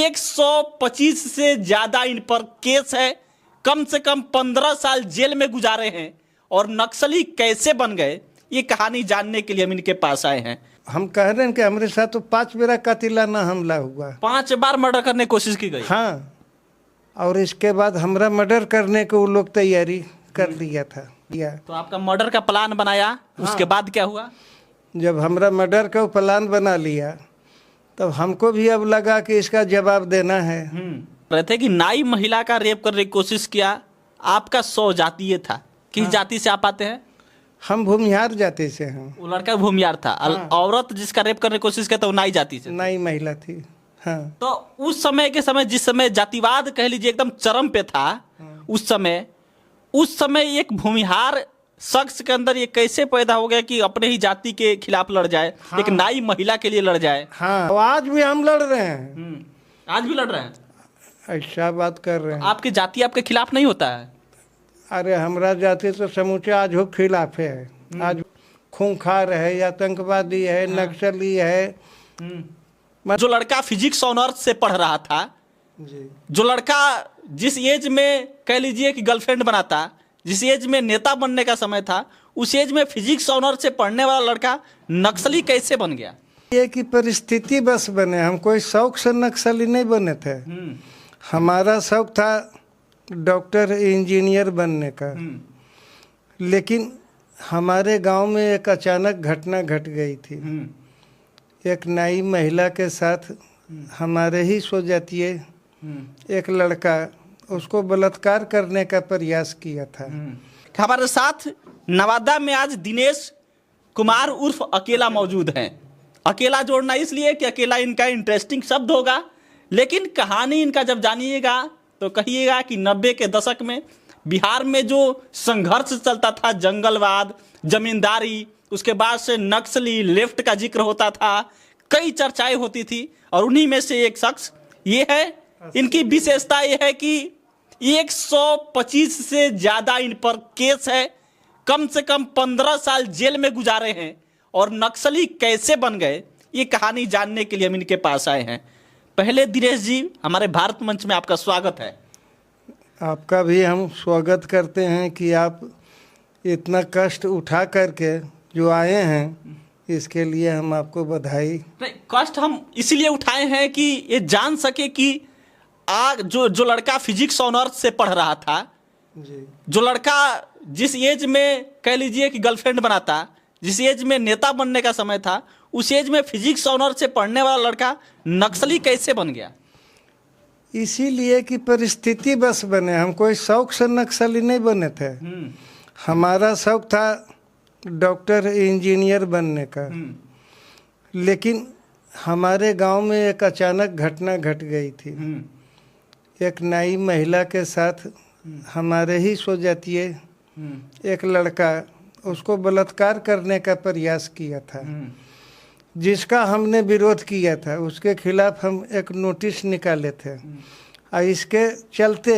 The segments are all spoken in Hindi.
125 से ज्यादा इन पर केस है, कम से कम 15 साल जेल में गुजारे हैं और नक्सली कैसे बन गए, ये कहानी जानने के लिए हम इनके पास आए हैं। हम कह रहे हैं कि हमारे साथ तो 5 मेरा कातिलाना हमला हुआ, 5 बार मर्डर करने की कोशिश की गई। हाँ, और इसके बाद हमारा मर्डर करने को वो लोग तैयारी कर लिया था। तो आपका मर्डर का प्लान बनाया, उसके बाद क्या हुआ? जब हमारा मर्डर का प्लान बना लिया तब हमको भी अब लगा कि इसका जवाब देना है। रहे थे कि नाई महिला का रेप करने की कोशिश किया, आपका 100 जातीय था। किस जाति से आप आते हैं? हम भूमिहार जाति से हैं। वो लड़का भूमिहार था। औरत जिसका रेप करने की कोशिश किया था वो नाई जाति से, नाई महिला थी। हाँ। तो उस समय के समय, जिस समय जातिवाद कह लीजिए एकदम चरम पे था, उस समय एक भूमिहार शख्स के अंदर ये कैसे पैदा हो गया कि अपने ही जाति के खिलाफ लड़ जाए, एक नाई महिला के लिए लड़ जाए? हाँ, तो आज भी हम लड़ रहे हैं। आज भी लड़ रहे हैं? ऐसा बात कर रहे हैं। आपकी जाति आपके खिलाफ नहीं होता है? अरे हमारा जाति तो समूचे आज हो खिलाफ है। आज खूंखार है, आतंकवादी है, नक्सली है। जो लड़का फिजिक्स ऑनर्स से पढ़ रहा था जी, जो लड़का जिस एज में कह लीजिए कि गर्लफ्रेंड बनाता, जिस एज में नेता बनने का समय था, उस एज में फिजिक्स ऑनर्स से पढ़ने वाला लड़का नक्सली कैसे बन गया? ये कि परिस्थिति बस बने। हम कोई शौक से नक्सली नहीं बने थे। हमारा शौक था डॉक्टर इंजीनियर बनने का। लेकिन हमारे गांव में एक अचानक घटना घट गई थी। एक नाई महिला के साथ हमारे ही स्वजातीय एक लड़का उसको बलात्कार करने का प्रयास किया था। हमारे साथ नवादा में आज दिनेश कुमार उर्फ अकेला मौजूद हैं। अकेला जोड़ना इसलिए कि अकेला इनका इंटरेस्टिंग शब्द होगा, लेकिन कहानी इनका जब जानिएगा तो कहिएगा कि 90 के दशक में बिहार में जो संघर्ष चलता था, जंगलवाद, जमींदारी, उसके बाद से नक्सली, लेफ्ट का जिक्र होता था, कई चर्चाएं होती थी, और उन्हीं में से एक शख्स ये है। इनकी विशेषता ये है कि 125 से ज्यादा इन पर केस है, कम से कम 15 साल जेल में गुजारे हैं और नक्सली कैसे बन गए, ये कहानी जानने के लिए हम इनके पास आए हैं। पहले दिनेश जी, हमारे भारत मंच में आपका स्वागत है। आपका भी हम स्वागत करते हैं कि आप इतना कष्ट उठा करके जो आए हैं, इसके लिए हम आपको बधाई। कष्ट हम इसलिए उठाए हैं कि ये जान सके कि जो लड़का फिजिक्स ऑनर्स से पढ़ रहा था जी, जो लड़का जिस एज में कह लीजिए कि गर्लफ्रेंड बनाता, जिस एज में नेता बनने का समय था, उस एज में फिजिक्स ऑनर्स से पढ़ने वाला लड़का नक्सली कैसे बन गया? इसीलिए कि परिस्थिति बस बने। हम कोई शौक से नक्सली नहीं बने थे। हमारा शौक था डॉक्टर इंजीनियर बनने का। लेकिन हमारे गांव में एक अचानक घटना घट गई थी। एक नाई महिला के साथ हमारे ही स्वजातीय एक लड़का उसको बलात्कार करने का प्रयास किया था, जिसका हमने विरोध किया था। उसके खिलाफ हम एक नोटिस निकाले थे, और इसके चलते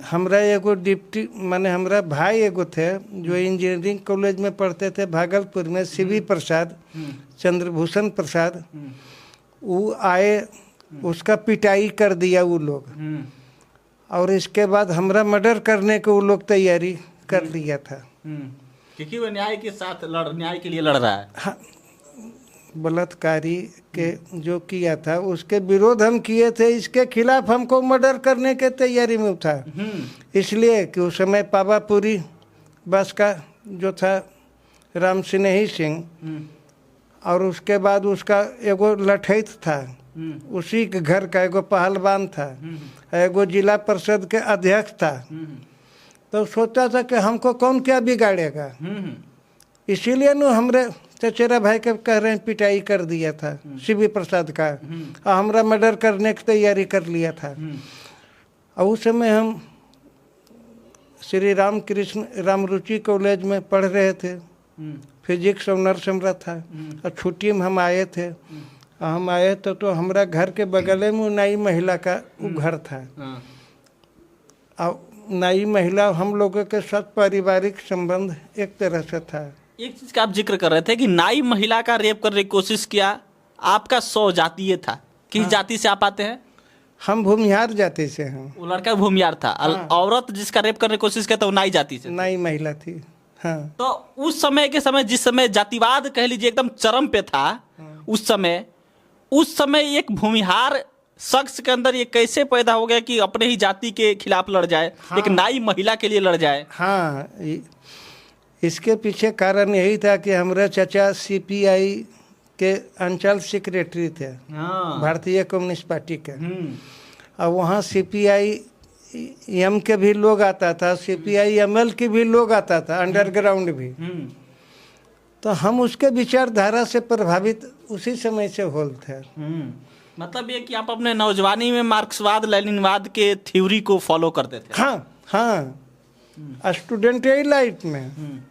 हमरा एगो डिप्टी माने हमरा भाई एगो थे जो इंजीनियरिंग कॉलेज में पढ़ते थे भागलपुर में, सीवी प्रसाद, चंद्रभूषण प्रसाद। वो आए, उसका पिटाई कर दिया वो लोग, और इसके बाद हमरा मर्डर करने को वो लोग तैयारी कर लिया था। क्योंकि वो न्याय के साथ न्याय के लिए लड़ रहा है। हाँ, बलात्कारी के जो किया था उसके विरोध हम किए थे। इसके खिलाफ हमको मर्डर करने के तैयारी में था। इसलिए कि उस समय पावापुरी बस का जो था राम सिन्ही सिंह, और उसके बाद उसका एगो लठैत था, उसी के घर का एगो पहलवान था, एगो जिला परिषद के अध्यक्ष था। तो सोचा था कि हमको कौन क्या बिगाड़ेगा, इसीलिए न हमरे चचेरा भाई के कह रहे हैं पिटाई कर दिया था सीवी प्रसाद का, और हमरा मर्डर करने की तैयारी कर लिया था। और उस समय हम श्री रामकृष्ण रामरुचि कॉलेज में पढ़ रहे थे, फिजिक्स ऑनर्स हमरा था, और छुट्टी में हम आए थे। हम आए तो हमरा घर के बगल में नाई महिला का वो घर था। और नाई महिला हम लोगों के साथ पारिवारिक संबंध एक तरह से था। एक चीज का आप जिक्र कर रहे थे कि नाई महिला का रेप करने की कोशिश किया, आपका 100 जातीय था। किस जाति से आप आते हैं? हम भूमिहार जाति से हैं। वो लड़का भूमिहार था। औरत जिसका रेप करने की कोशिश किया था वो नाई जाति से थी। नई महिला थी। हाँ। तो उस समय के समय, जिस समय जातिवाद कह लीजिए एकदम चरम पे था, उस समय एक भूमिहार शख्स के अंदर ये कैसे पैदा हो गया कि अपने ही जाति के खिलाफ लड़ जाए, एक नाई महिला के लिए लड़ जाए? हाँ, इसके पीछे कारण यही था कि हमारे चाचा सीपीआई के अंचल सेक्रेटरी थे, भारतीय कम्युनिस्ट पार्टी के। और वहाँ सीपीआई एम के भी लोग आता था, सीपीआई एमएल के भी लोग आता था, अंडरग्राउंड भी। तो हम उसके विचारधारा से प्रभावित उसी समय से होल थे। मतलब ये कि आप अपने नौजवानी में मार्क्सवाद लेनिनवाद के थ्योरी को फॉलो करते थे? हाँ हाँ, स्टूडेंट लाइफ में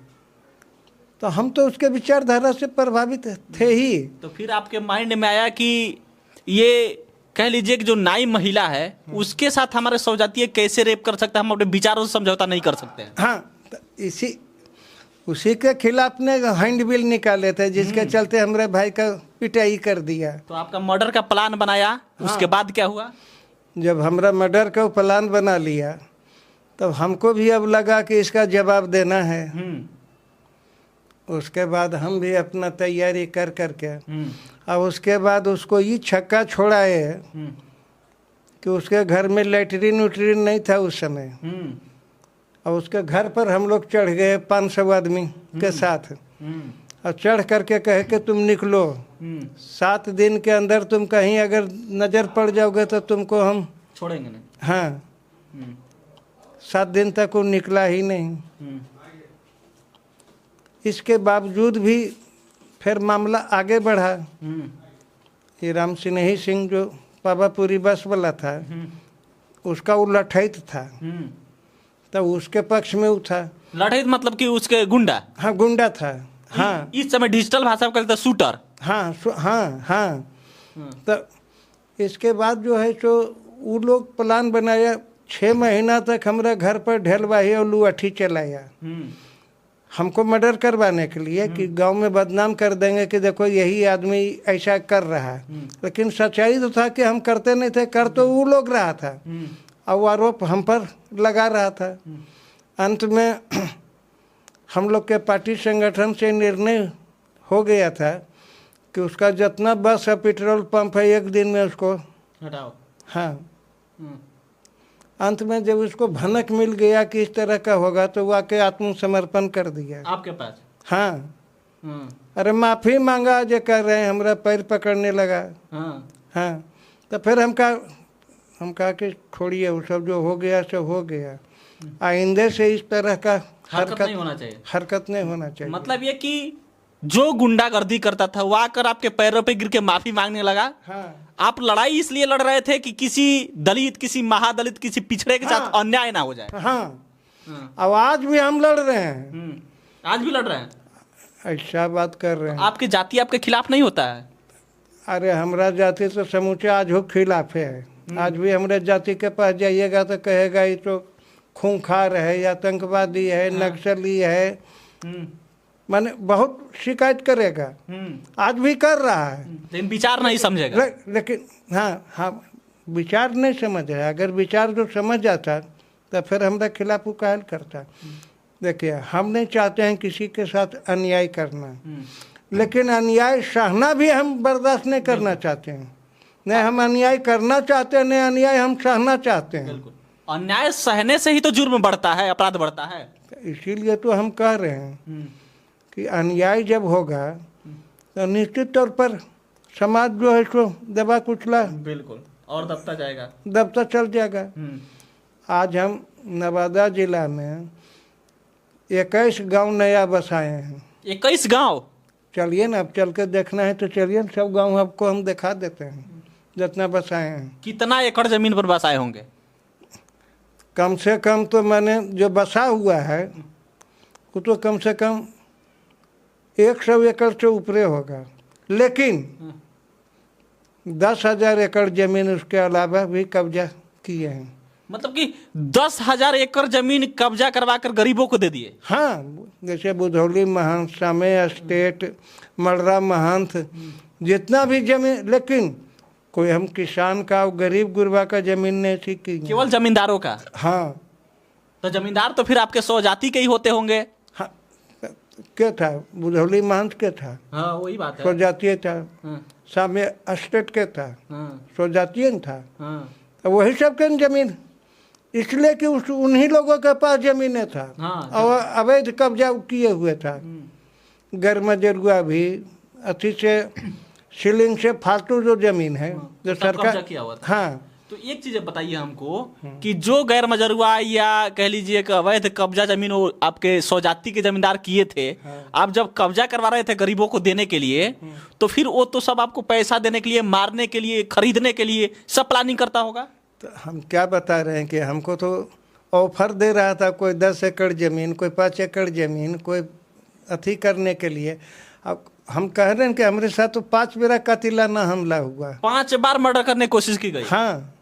तो हम तो उसके विचारधारा से प्रभावित थे ही। तो फिर आपके माइंड में आया कि ये कह लीजिए कि जो नाई महिला है उसके साथ हमारे सौजातीय कैसे रेप कर सकता है, हम अपने विचारों से समझौता नहीं कर सकते हैं। हाँ, तो उसी के खिलाफ ने हैंडबिल निकाले थे, जिसके चलते हमारे भाई का पिटाई कर दिया। तो आपका मर्डर का प्लान बनाया। हाँ। उसके बाद क्या हुआ? जब हमारा मर्डर का प्लान बना लिया तब हमको भी अब लगा कि इसका जवाब देना है। उसके बाद हम भी अपना तैयारी कर करके और उसके बाद उसको ये छक्का छोड़ाए कि उसके घर में लैटरीन उटरीन नहीं था उस समय। और उसके घर पर हम लोग चढ़ गए 500 आदमी के साथ, और चढ़ करके कहे कि तुम निकलो, 7 दिन के अंदर तुम कहीं अगर नज़र पड़ जाओगे तो तुमको हम छोड़ेंगे नहीं। हाँ, 7 दिन तक वो निकला ही नहीं। इसके बावजूद भी फिर मामला आगे बढ़ा। ये राम सिन्ही सिंह जो पावापुरी बस वाला था, उसका वो लठैत था, तो उसके पक्ष में वो था। लठैत मतलब कि उसके गुंडा? हाँ, गुंडा था। हाँ, इस समय डिजिटल भाषा में कहते हैं शूटर। हाँ हाँ हाँ। तो इसके बाद जो है सो वो लोग प्लान बनाया, 6 महीना तक हमारे घर पर ढेलवाही और लुअठी चलाया हमको मर्डर करवाने के लिए, कि गांव में बदनाम कर देंगे कि देखो यही आदमी ऐसा कर रहा है। लेकिन सच्चाई तो था कि हम करते नहीं थे, कर तो वो लोग रहा था और वो आरोप हम पर लगा रहा था। अंत में हम लोग के पार्टी संगठन से निर्णय हो गया था कि उसका जितना बस है, पेट्रोल पंप है, 1 दिन में उसको हटाओ। हाँ। अंत में जब उसको भनक मिल गया कि इस तरह का होगा तो वो आके आत्मसमर्पण कर दिया आपके पास। हाँ। अरे माफ़ी मांगा जो कर रहे हैं, हमारा पैर पकड़ने लगा। हाँ। तो फिर हम कहा कि छोड़िए वो सब, जो हो गया सो हो गया, आइंदे से इस तरह का हरकत नहीं होना चाहिए। हरकत नहीं होना चाहिए। मतलब ये कि जो गुंडागर्दी करता था वो आकर आपके पैरों पे गिर के माफी मांगने लगा। हाँ। आप लड़ाई इसलिए लड़ रहे थे कि किसी दलित, किसी महादलित, किसी पिछड़े के साथ अन्याय ना हो जाए। हाँ। अब आज भी हम लड़ रहे हैं। आज भी लड़ रहे हैं। ऐसा बात कर रहे हैं। आपकी जाति आपके खिलाफ नहीं होता है? अरे हमारा जाति तो समूचे आज हो खिलाफ है। आज भी हमारे जाति के पास जाइएगा तो कहेगा ये तो खूंखार है, आतंकवादी है, नक्सली है, माने बहुत शिकायत करेगा। आज भी कर रहा है, लेकिन विचार नहीं समझेगा। लेकिन हाँ, विचार नहीं समझ है। अगर विचार जो समझ जाता तो फिर हमारे खिलाफ वो कायल करता। देखिए, हम नहीं चाहते हैं किसी के साथ अन्याय करना, लेकिन अन्याय सहना भी हम बर्दाश्त नहीं करना चाहते हैं। नहीं हम अन्याय करना चाहते हैं, नहीं अन्याय हम सहना चाहते हैं। अन्याय सहने से ही तो जुर्म बढ़ता है, अपराध बढ़ता है। इसीलिए तो हम कह रहे हैं कि अन्याय जब होगा तो निश्चित तौर पर समाज जो है सो दबा कुचला, बिल्कुल, और दबता जाएगा, दबता चल जाएगा। आज हम नवादा जिला में 21 गांव नया बसाए हैं। 21 गांव? चलिए ना, अब चल के देखना है तो चलिए, सब गांव आपको हम दिखा देते हैं जितना बसाए हैं। कितना एकड़ जमीन पर बसाए होंगे? कम से कम तो मैंने जो बसा हुआ है वो तो कम से कम 100 एकड़ से ऊपर होगा, लेकिन 10,000 एकड़ जमीन उसके अलावा भी कब्जा किए हैं। मतलब कि 10,000 एकड़ जमीन कब्जा करवा कर गरीबों को दे दिए? हाँ, जैसे बुधौली महंत, सामे स्टेट, मलरा महंत, जितना भी जमीन, लेकिन कोई हम किसान का और गरीब गुरबा का जमीन नहीं थी की। केवल जमींदारों का? हाँ तो जमींदार तो फिर आपके स्वजाति के ही होते होंगे? हाँ, क्या था, बुधौली महंत के था, हाँ वही बात है। स्वजातीय था। हाँ, सामने अस्टेट के था, हाँ, स्वजातीय था। हाँ, तो वही सब के जमीन, इसलिए कि उस उन्हीं लोगों के पास जमीनें था। हाँ, और अवैध कब्जा किए हुए था। गैर मजरूआ भी अति से सीलिंग से फालतू जो जमीन है जो सब कब्जा सरकार, किया हुआ था। हाँ तो एक चीज बताइए हमको कि जो गैर मजरूआ या कह लीजिए कि अवैध कब्जा जमीन वो आपके स्वजाति के जमींदार किए थे, आप जब कब्जा करवा रहे थे गरीबों को देने के लिए, तो फिर वो तो सब आपको पैसा देने के लिए, मारने के लिए, खरीदने के लिए सब प्लानिंग करता होगा। तो हम क्या बता रहे हैं कि हमको तो ऑफर दे रहा था, कोई 10 एकड़ ज़मीन, कोई 5 एकड़ ज़मीन, कोई अथी करने के लिए। अब हम कह रहे हैं कि हमारे साथ तो 5 बेरा कातिलाना हमला हुआ। 5 बार मर्डर करने की कोशिश की गई। हाँ